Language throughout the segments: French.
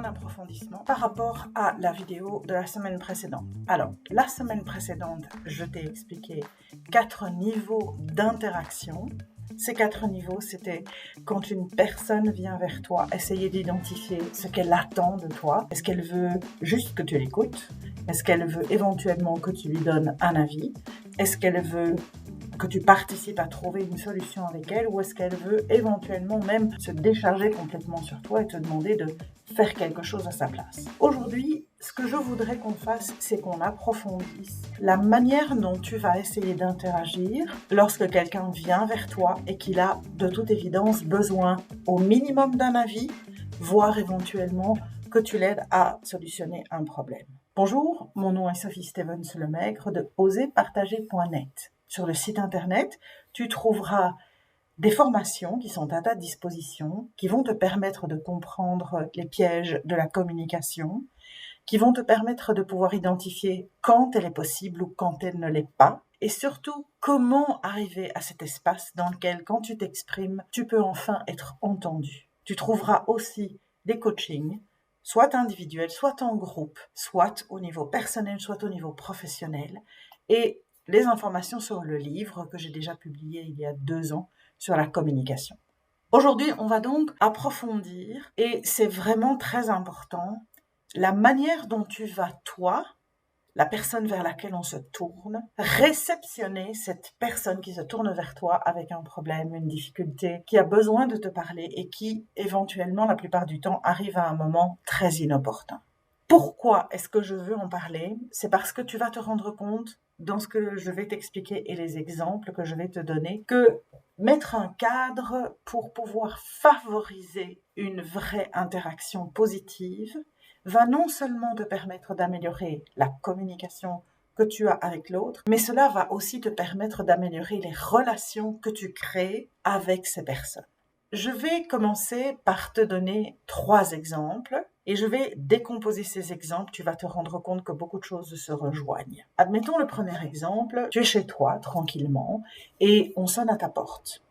approfondissement par rapport à la vidéo de la semaine précédente. Alors, la semaine précédente, je t'ai expliqué 4 niveaux d'interaction. Ces 4 niveaux, c'était quand une personne vient vers toi, essayer d'identifier ce qu'elle attend de toi. Est-ce qu'elle veut juste que tu l'écoutes? Est-ce qu'elle veut éventuellement que tu lui donnes un avis? Est-ce qu'elle veut que tu participes à trouver une solution avec elle, ou est-ce qu'elle veut éventuellement même se décharger complètement sur toi et te demander de faire quelque chose à sa place? Aujourd'hui, ce que je voudrais qu'on fasse, c'est qu'on approfondisse la manière dont tu vas essayer d'interagir lorsque quelqu'un vient vers toi et qu'il a de toute évidence besoin au minimum d'un avis, voire éventuellement que tu l'aides à solutionner un problème. Bonjour, mon nom est Sophie Stevens-Lemaigre de oserpartager.net. Sur le site internet, tu trouveras des formations qui sont à ta disposition, qui vont te permettre de comprendre les pièges de la communication, qui vont te permettre de pouvoir identifier quand elle est possible ou quand elle ne l'est pas, et surtout comment arriver à cet espace dans lequel, quand tu t'exprimes, tu peux enfin être entendu. Tu trouveras aussi des coachings, soit individuels, soit en groupe, soit au niveau personnel, soit au niveau professionnel, et les informations sur le livre que j'ai déjà publié il y a 2 ans sur la communication. Aujourd'hui, on va donc approfondir, et c'est vraiment très important, la manière dont tu vas, toi, la personne vers laquelle on se tourne, réceptionner cette personne qui se tourne vers toi avec un problème, une difficulté, qui a besoin de te parler et qui, éventuellement, la plupart du temps, arrive à un moment très inopportun. Pourquoi est-ce que je veux en parler? C'est parce que tu vas te rendre compte, dans ce que je vais t'expliquer et les exemples que je vais te donner, que mettre un cadre pour pouvoir favoriser une vraie interaction positive va non seulement te permettre d'améliorer la communication que tu as avec l'autre, mais cela va aussi te permettre d'améliorer les relations que tu crées avec ces personnes. Je vais commencer par te donner 3 exemples et je vais décomposer ces exemples. Tu vas te rendre compte que beaucoup de choses se rejoignent. Admettons le premier exemple, tu es chez toi tranquillement et on sonne à ta porte.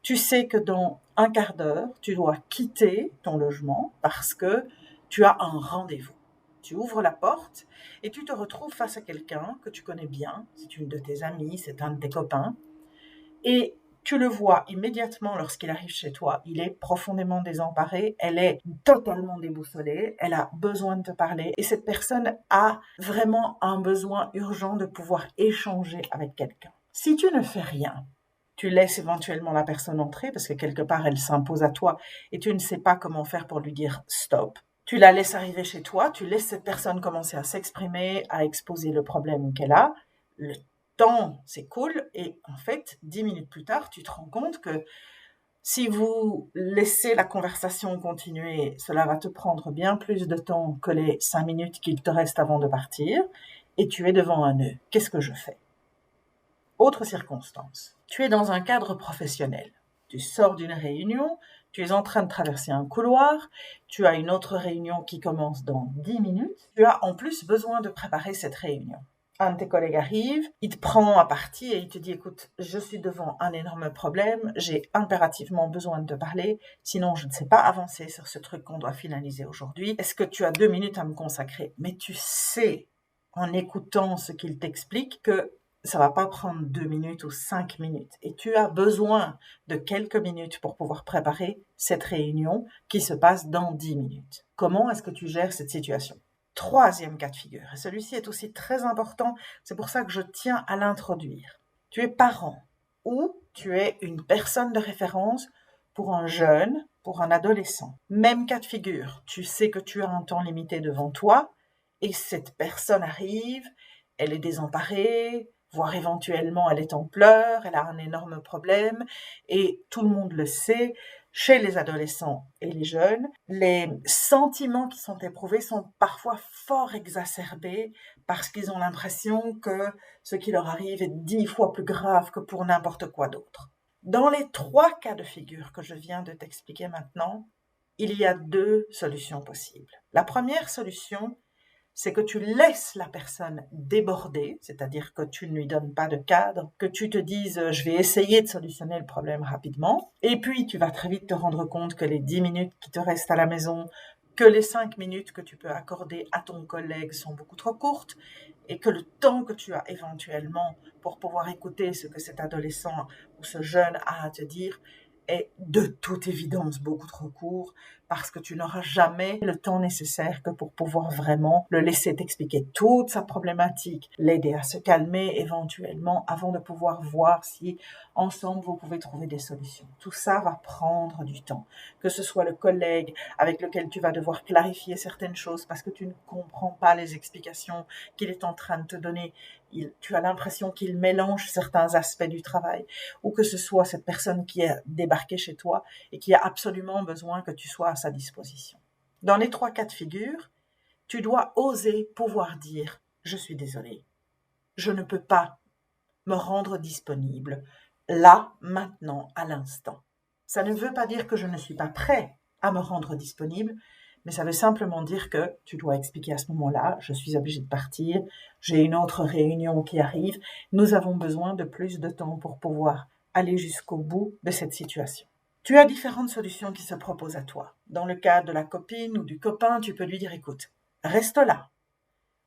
Tu sais que dans un quart d'heure, tu dois quitter ton logement parce que tu as un rendez-vous. Tu ouvres la porte et tu te retrouves face à quelqu'un que tu connais bien. C'est une de tes amies, c'est un de tes copains. Et tu le vois immédiatement lorsqu'il arrive chez toi. Il est profondément désemparé, elle est totalement déboussolée, elle a besoin de te parler. Et cette personne a vraiment un besoin urgent de pouvoir échanger avec quelqu'un. Si tu ne fais rien, tu laisses éventuellement la personne entrer parce que quelque part elle s'impose à toi et tu ne sais pas comment faire pour lui dire stop. Tu la laisses arriver chez toi, tu laisses cette personne commencer à s'exprimer, à exposer le problème qu'elle a. Le temps s'écoule et en fait, 10 minutes plus tard, tu te rends compte que si vous laissez la conversation continuer, cela va te prendre bien plus de temps que les 5 minutes qu'il te reste avant de partir et tu es devant un nœud. Qu'est-ce que je fais? Autre circonstance. Tu es dans un cadre professionnel. Tu sors d'une réunion, tu es en train de traverser un couloir, tu as une autre réunion qui commence dans 10 minutes. Tu as en plus besoin de préparer cette réunion. Un de tes collègues arrive, il te prend à partie et il te dit « Écoute, je suis devant un énorme problème, j'ai impérativement besoin de te parler, sinon je ne sais pas avancer sur ce truc qu'on doit finaliser aujourd'hui. Est-ce que tu as 2 minutes à me consacrer ?» Mais tu sais, en écoutant ce qu'il t'explique, que ça va pas prendre 2 minutes ou 5 minutes. Et tu as besoin de quelques minutes pour pouvoir préparer cette réunion qui se passe dans 10 minutes. Comment est-ce que tu gères cette situation? 3e cas de figure, et celui-ci est aussi très important, c'est pour ça que je tiens à l'introduire. Tu es parent ou tu es une personne de référence pour un jeune, pour un adolescent. Même cas de figure, tu sais que tu as un temps limité devant toi et cette personne arrive, elle est désemparée, voire éventuellement elle est en pleurs, elle a un énorme problème et tout le monde le sait. Chez les adolescents et les jeunes, les sentiments qui sont éprouvés sont parfois fort exacerbés parce qu'ils ont l'impression que ce qui leur arrive est 10 fois plus grave que pour n'importe quoi d'autre. Dans les 3 cas de figure que je viens de t'expliquer maintenant, il y a 2 solutions possibles. La première solution, c'est que tu laisses la personne déborder, c'est-à-dire que tu ne lui donnes pas de cadre, que tu te dises « je vais essayer de solutionner le problème rapidement » et puis tu vas très vite te rendre compte que les 10 minutes qui te restent à la maison que les 5 minutes que tu peux accorder à ton collègue sont beaucoup trop courtes et que le temps que tu as éventuellement pour pouvoir écouter ce que cet adolescent ou ce jeune a à te dire est de toute évidence beaucoup trop court parce que tu n'auras jamais le temps nécessaire que pour pouvoir vraiment le laisser t'expliquer toute sa problématique, l'aider à se calmer éventuellement avant de pouvoir voir si ensemble vous pouvez trouver des solutions. Tout ça va prendre du temps, que ce soit le collègue avec lequel tu vas devoir clarifier certaines choses parce que tu ne comprends pas les explications qu'il est en train de te donner. Tu as l'impression qu'il mélange certains aspects du travail, ou que ce soit cette personne qui est débarquée chez toi et qui a absolument besoin que tu sois à sa disposition. Dans les 3 cas de figure, tu dois oser pouvoir dire « Je suis désolée, je ne peux pas me rendre disponible là, maintenant, à l'instant. » Ça ne veut pas dire que je ne suis pas prêt à me rendre disponible, mais ça veut simplement dire que tu dois expliquer à ce moment-là, je suis obligée de partir, j'ai une autre réunion qui arrive, nous avons besoin de plus de temps pour pouvoir aller jusqu'au bout de cette situation. Tu as différentes solutions qui se proposent à toi. Dans le cas de la copine ou du copain, tu peux lui dire, écoute, reste là.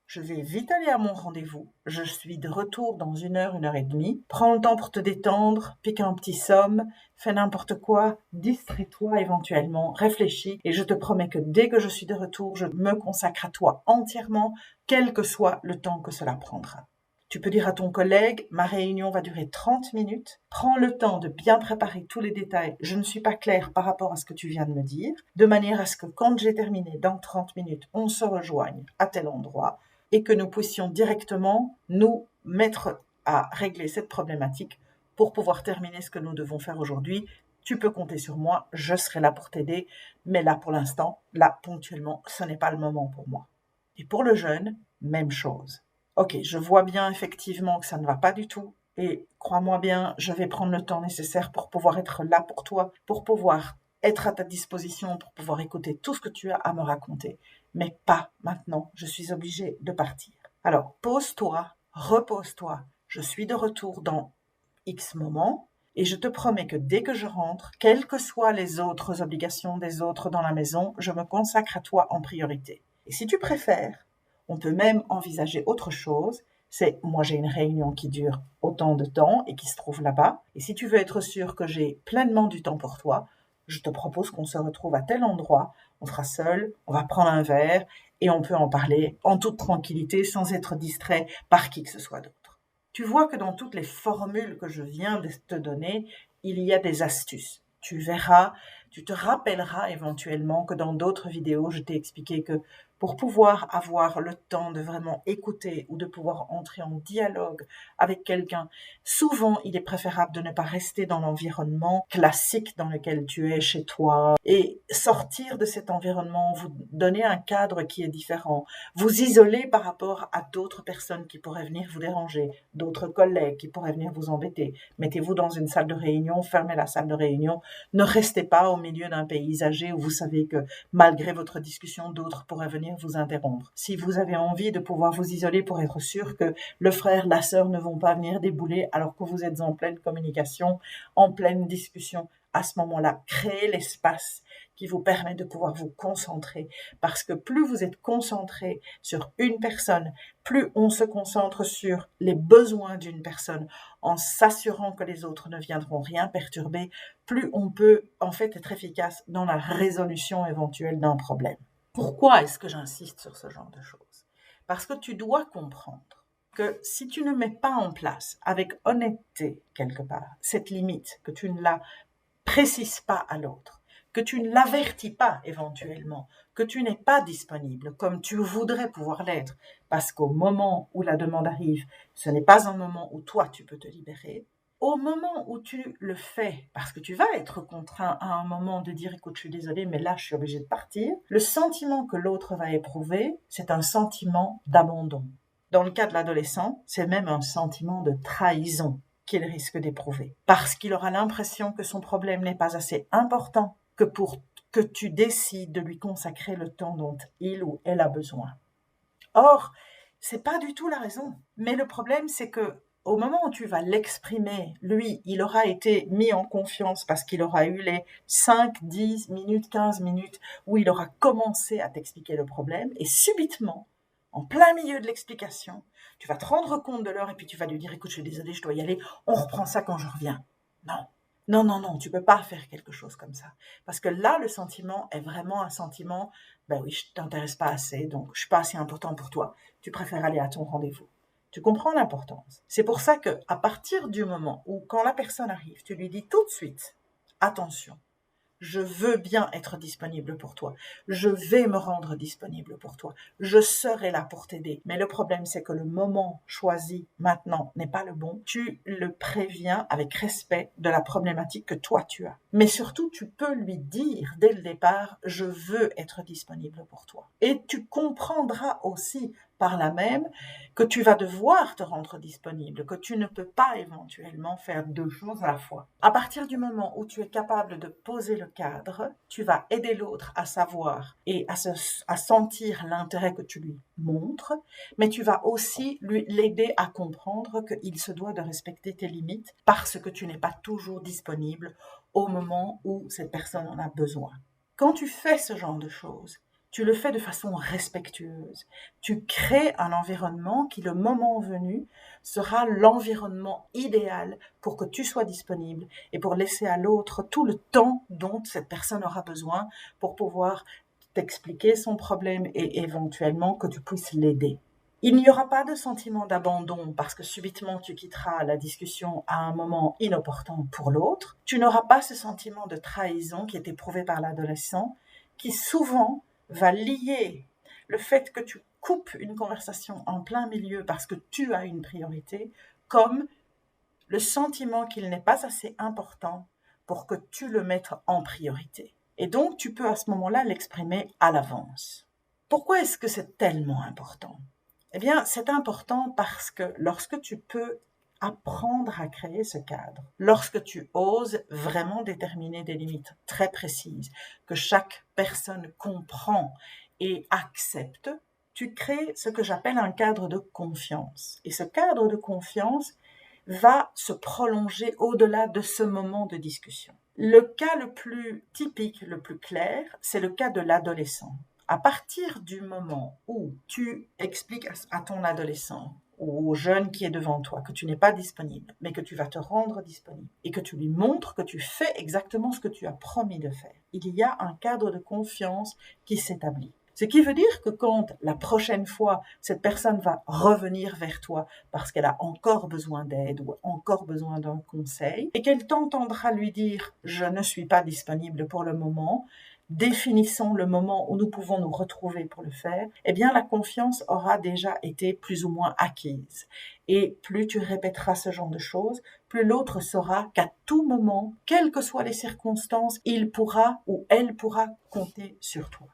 Je vais vite aller à mon rendez-vous. Je suis de retour dans 1 heure et demie. Prends le temps pour te détendre, pique un petit somme, fais n'importe quoi, distrais-toi éventuellement, réfléchis et je te promets que dès que je suis de retour, je me consacre à toi entièrement, quel que soit le temps que cela prendra. Tu peux dire à ton collègue, ma réunion va durer 30 minutes. Prends le temps de bien préparer tous les détails. Je ne suis pas claire par rapport à ce que tu viens de me dire, de manière à ce que quand j'ai terminé dans 30 minutes, on se rejoigne à tel endroit et que nous puissions directement nous mettre à régler cette problématique pour pouvoir terminer ce que nous devons faire aujourd'hui. Tu peux compter sur moi, je serai là pour t'aider, mais là pour l'instant, là ponctuellement, ce n'est pas le moment pour moi. Et pour le jeune, même chose. Ok, je vois bien effectivement que ça ne va pas du tout et crois-moi bien, je vais prendre le temps nécessaire pour pouvoir être là pour toi, pour pouvoir être à ta disposition, pour pouvoir écouter tout ce que tu as à me raconter. Mais pas maintenant, je suis obligée de partir. Alors, pose-toi, repose-toi, je suis de retour dans X moments et je te promets que dès que je rentre, quelles que soient les autres obligations des autres dans la maison, je me consacre à toi en priorité. Et si tu préfères, on peut même envisager autre chose, c'est moi j'ai une réunion qui dure autant de temps et qui se trouve là-bas, et si tu veux être sûr que j'ai pleinement du temps pour toi, je te propose qu'on se retrouve à tel endroit, on sera seul, on va prendre un verre et on peut en parler en toute tranquillité sans être distrait par qui que ce soit d'autre. Tu vois que dans toutes les formules que je viens de te donner, il y a des astuces. Tu verras, tu te rappelleras éventuellement que dans d'autres vidéos, je t'ai expliqué que pour pouvoir avoir le temps de vraiment écouter ou de pouvoir entrer en dialogue avec quelqu'un, souvent il est préférable de ne pas rester dans l'environnement classique dans lequel tu es chez toi et sortir de cet environnement, vous donner un cadre qui est différent, vous isoler par rapport à d'autres personnes qui pourraient venir vous déranger, d'autres collègues qui pourraient venir vous embêter. Mettez-vous dans une salle de réunion, fermez la salle de réunion, ne restez pas au milieu d'un paysager où vous savez que malgré votre discussion, d'autres pourraient venir vous interrompre. Si vous avez envie de pouvoir vous isoler pour être sûr que le frère, la sœur ne vont pas venir débouler alors que vous êtes en pleine communication, en pleine discussion, à ce moment-là, créez l'espace qui vous permet de pouvoir vous concentrer. Parce que plus vous êtes concentré sur une personne, plus on se concentre sur les besoins d'une personne en s'assurant que les autres ne viendront rien perturber, plus on peut en fait être efficace dans la résolution éventuelle d'un problème. Pourquoi est-ce que j'insiste sur ce genre de choses? Parce que tu dois comprendre que si tu ne mets pas en place avec honnêteté quelque part cette limite, que tu ne la précises pas à l'autre, que tu ne l'avertis pas éventuellement, que tu n'es pas disponible comme tu voudrais pouvoir l'être, parce qu'au moment où la demande arrive, ce n'est pas un moment où toi tu peux te libérer. Au moment où tu le fais, parce que tu vas être contraint à un moment de dire « écoute, je suis désolée, mais là, je suis obligée de partir », le sentiment que l'autre va éprouver, c'est un sentiment d'abandon. Dans le cas de l'adolescent, c'est même un sentiment de trahison qu'il risque d'éprouver, parce qu'il aura l'impression que son problème n'est pas assez important que pour que tu décides de lui consacrer le temps dont il ou elle a besoin. Or, c'est pas du tout la raison. Mais le problème, c'est que au moment où tu vas l'exprimer, lui, il aura été mis en confiance parce qu'il aura eu les 5, 10 minutes, 15 minutes où il aura commencé à t'expliquer le problème et subitement, en plein milieu de l'explication, tu vas te rendre compte de l'heure et puis tu vas lui dire « Écoute, je suis désolée, je dois y aller, on reprend ça quand je reviens. » Non. Non, non, non, tu peux pas faire quelque chose comme ça. Parce que là, le sentiment est vraiment un sentiment, ben oui, je t'intéresse pas assez, donc je suis pas assez important pour toi. Tu préfères aller à ton rendez-vous. Tu comprends l'importance. C'est pour ça que, à partir du moment où, quand la personne arrive, tu lui dis tout de suite, attention, je veux bien être disponible pour toi. Je vais me rendre disponible pour toi. Je serai là pour t'aider. Mais le problème, c'est que le moment choisi maintenant n'est pas le bon. Tu le préviens avec respect de la problématique que toi tu as. Mais surtout, tu peux lui dire dès le départ, je veux être disponible pour toi. Et tu comprendras aussi par là même que tu vas devoir te rendre disponible, que tu ne peux pas éventuellement faire deux choses à la fois. À partir du moment où tu es capable de poser le cadre, tu vas aider l'autre à savoir et à sentir l'intérêt que tu lui montres, mais tu vas aussi l'aider à comprendre qu'il se doit de respecter tes limites parce que tu n'es pas toujours disponible au moment où cette personne en a besoin. Quand tu fais ce genre de choses, tu le fais de façon respectueuse. Tu crées un environnement qui, le moment venu, sera l'environnement idéal pour que tu sois disponible et pour laisser à l'autre tout le temps dont cette personne aura besoin pour pouvoir t'expliquer son problème et éventuellement que tu puisses l'aider. Il n'y aura pas de sentiment d'abandon parce que subitement tu quitteras la discussion à un moment inopportun pour l'autre. Tu n'auras pas ce sentiment de trahison qui est éprouvé par l'adolescent, qui souvent va lier le fait que tu coupes une conversation en plein milieu parce que tu as une priorité, comme le sentiment qu'il n'est pas assez important pour que tu le mettes en priorité. Et donc, tu peux à ce moment-là l'exprimer à l'avance. Pourquoi est-ce que c'est tellement important ? Eh bien, c'est important parce que lorsque tu peux apprendre à créer ce cadre, lorsque tu oses vraiment déterminer des limites très précises, que chaque personne comprend et accepte, tu crées ce que j'appelle un cadre de confiance. Et ce cadre de confiance va se prolonger au-delà de ce moment de discussion. Le cas le plus typique, le plus clair, c'est le cas de l'adolescent. À partir du moment où tu expliques à ton adolescent ou au jeune qui est devant toi que tu n'es pas disponible, mais que tu vas te rendre disponible et que tu lui montres que tu fais exactement ce que tu as promis de faire, il y a un cadre de confiance qui s'établit. Ce qui veut dire que quand la prochaine fois, cette personne va revenir vers toi parce qu'elle a encore besoin d'aide ou encore besoin d'un conseil et qu'elle t'entendra lui dire « je ne suis pas disponible pour le moment », définissons le moment où nous pouvons nous retrouver pour le faire, eh bien la confiance aura déjà été plus ou moins acquise. Et plus tu répéteras ce genre de choses, plus l'autre saura qu'à tout moment, quelles que soient les circonstances, il pourra ou elle pourra compter sur toi.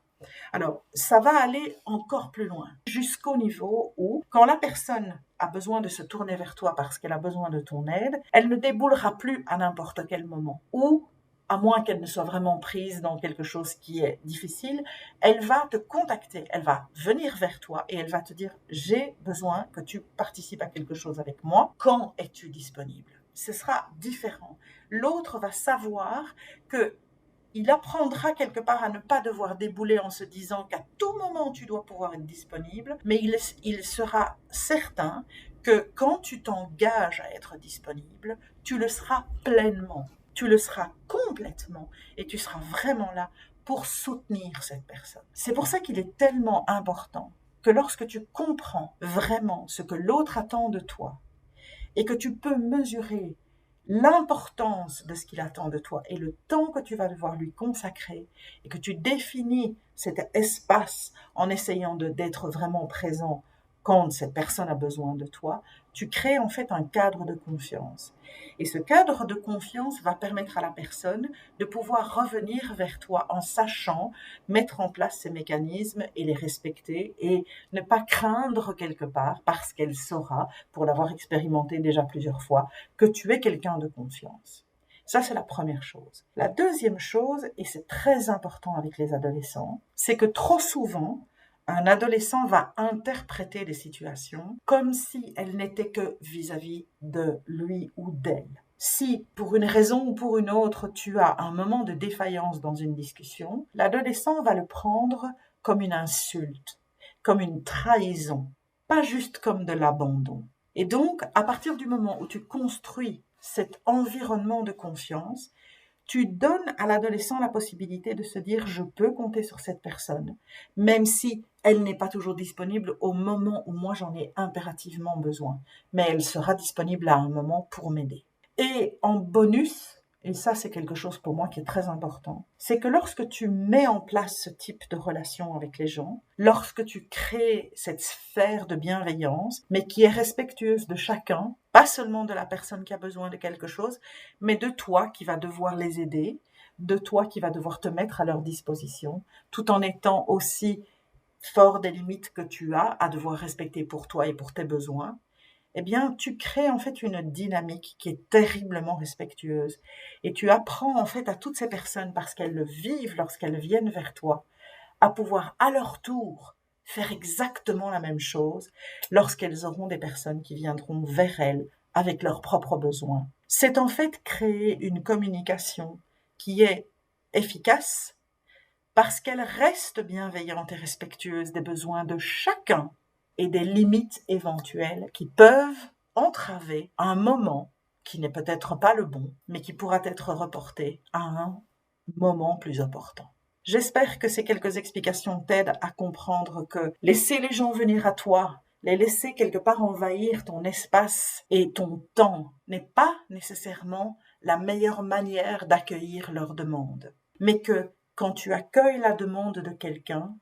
Alors, ça va aller encore plus loin, jusqu'au niveau où, quand la personne a besoin de se tourner vers toi parce qu'elle a besoin de ton aide, elle ne déboulera plus à n'importe quel moment. Ou, à moins qu'elle ne soit vraiment prise dans quelque chose qui est difficile, elle va te contacter, elle va venir vers toi et elle va te dire « j'ai besoin que tu participes à quelque chose avec moi, quand es-tu disponible ?» Ce sera différent. L'autre va savoir que il apprendra quelque part à ne pas devoir débouler en se disant qu'à tout moment tu dois pouvoir être disponible, mais il sera certain que quand tu t'engages à être disponible, tu le seras pleinement, tu le seras complètement et tu seras vraiment là pour soutenir cette personne. C'est pour ça qu'il est tellement important que lorsque tu comprends vraiment ce que l'autre attend de toi et que tu peux mesurer l'importance de ce qu'il attend de toi et le temps que tu vas devoir lui consacrer et que tu définis cet espace en essayant d'être vraiment présent quand cette personne a besoin de toi, tu crées en fait un cadre de confiance. Et ce cadre de confiance va permettre à la personne de pouvoir revenir vers toi en sachant mettre en place ces mécanismes et les respecter et ne pas craindre quelque part, parce qu'elle saura, pour l'avoir expérimenté déjà plusieurs fois, que tu es quelqu'un de confiance. Ça, c'est la première chose. La deuxième chose, et c'est très important avec les adolescents, c'est que trop souvent, Un adolescent va interpréter les situations comme si elles n'étaient que vis-à-vis de lui ou d'elle. Si, pour une raison ou pour une autre, tu as un moment de défaillance dans une discussion, l'adolescent va le prendre comme une insulte, comme une trahison, pas juste comme de l'abandon. Et donc, à partir du moment où tu construis cet environnement de confiance, tu donnes à l'adolescent la possibilité de se dire « je peux compter sur cette personne », même si elle n'est pas toujours disponible au moment où moi j'en ai impérativement besoin, mais elle sera disponible à un moment pour m'aider. Et en bonus, et ça c'est quelque chose pour moi qui est très important, c'est que lorsque tu mets en place ce type de relation avec les gens, lorsque tu crées cette sphère de bienveillance, mais qui est respectueuse de chacun, pas seulement de la personne qui a besoin de quelque chose, mais de toi qui va devoir les aider, de toi qui va devoir te mettre à leur disposition, tout en étant aussi fort des limites que tu as à devoir respecter pour toi et pour tes besoins, eh bien, tu crées en fait une dynamique qui est terriblement respectueuse. Et tu apprends en fait à toutes ces personnes, parce qu'elles le vivent lorsqu'elles viennent vers toi, à pouvoir à leur tour faire exactement la même chose lorsqu'elles auront des personnes qui viendront vers elles avec leurs propres besoins. C'est en fait créer une communication qui est efficace parce qu'elle reste bienveillante et respectueuse des besoins de chacun et des limites éventuelles qui peuvent entraver un moment qui n'est peut-être pas le bon, mais qui pourra être reporté à un moment plus important. J'espère que ces quelques explications t'aident à comprendre que laisser les gens venir à toi, les laisser quelque part envahir ton espace et ton temps n'est pas nécessairement la meilleure manière d'accueillir leurs demandes, mais que quand tu accueilles la demande de quelqu'un,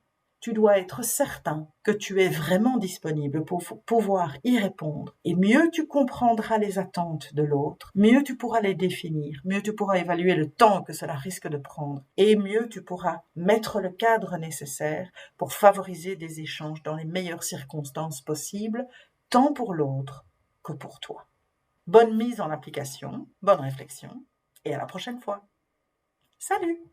tu dois être certain que tu es vraiment disponible pour pouvoir y répondre. Et mieux tu comprendras les attentes de l'autre, mieux tu pourras les définir, mieux tu pourras évaluer le temps que cela risque de prendre, et mieux tu pourras mettre le cadre nécessaire pour favoriser des échanges dans les meilleures circonstances possibles, tant pour l'autre que pour toi. Bonne mise en application, bonne réflexion, et à la prochaine fois. Salut!